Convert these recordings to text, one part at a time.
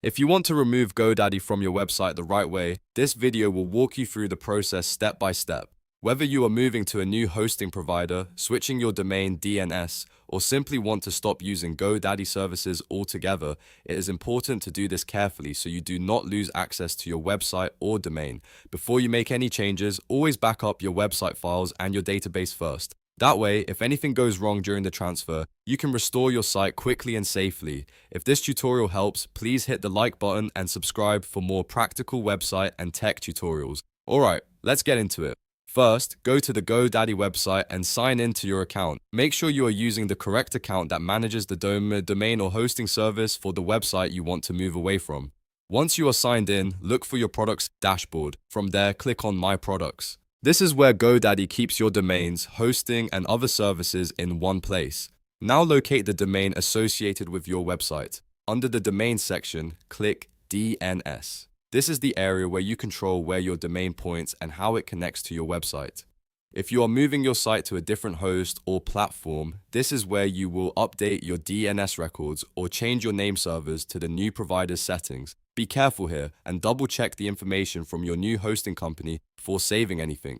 If you want to remove GoDaddy from your website the right way, this video will walk you through the process step by step. Whether you are moving to a new hosting provider, switching your domain DNS, or simply want to stop using GoDaddy services altogether, it is important to do this carefully so you do not lose access to your website or domain. Before you make any changes, always back up your website files and your database first. That way, if anything goes wrong during the transfer, you can restore your site quickly and safely. If this tutorial helps, please hit the like button and subscribe for more practical website and tech tutorials. Alright, let's get into it. First, go to the GoDaddy website and sign in to your account. Make sure you are using the correct account that manages the domain or hosting service for the website you want to move away from. Once you are signed in, look for your products dashboard. From there, click on My Products. This is where GoDaddy keeps your domains, hosting, and other services in one place. Now locate the domain associated with your website. Under the Domain section, click DNS. This is the area where you control where your domain points and how it connects to your website. If you are moving your site to a different host or platform, this is where you will update your DNS records or change your name servers to the new provider's settings. Be careful here and double check the information from your new hosting company before saving anything.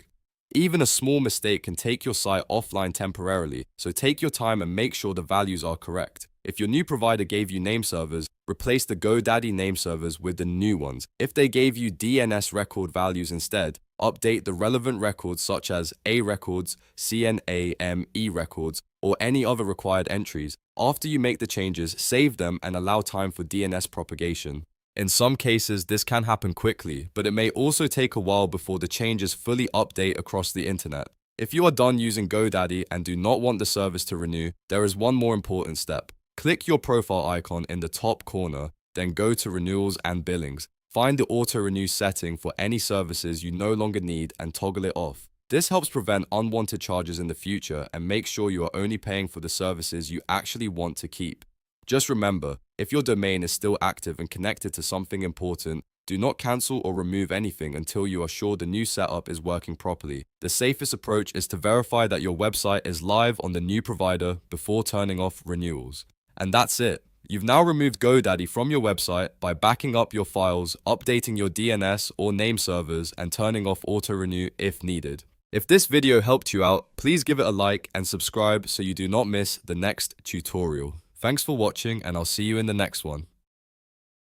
Even a small mistake can take your site offline temporarily, so take your time and make sure the values are correct. If your new provider gave you name servers, replace the GoDaddy name servers with the new ones. If they gave you DNS record values instead, update the relevant records such as A records, CNAME records, or any other required entries. After you make the changes, save them and allow time for DNS propagation. In some cases, this can happen quickly, but it may also take a while before the changes fully update across the internet. If you are done using GoDaddy and do not want the service to renew, there is one more important step. Click your profile icon in the top corner, then go to Renewals and Billings. Find the auto-renew setting for any services you no longer need and toggle it off. This helps prevent unwanted charges in the future and make sure you are only paying for the services you actually want to keep. Just remember, if your domain is still active and connected to something important, do not cancel or remove anything until you are sure the new setup is working properly. The safest approach is to verify that your website is live on the new provider before turning off renewals. And that's it. You've now removed GoDaddy from your website by backing up your files, updating your DNS or name servers, and turning off auto-renew if needed. If this video helped you out, please give it a like and subscribe so you do not miss the next tutorial. Thanks for watching, and I'll see you in the next one.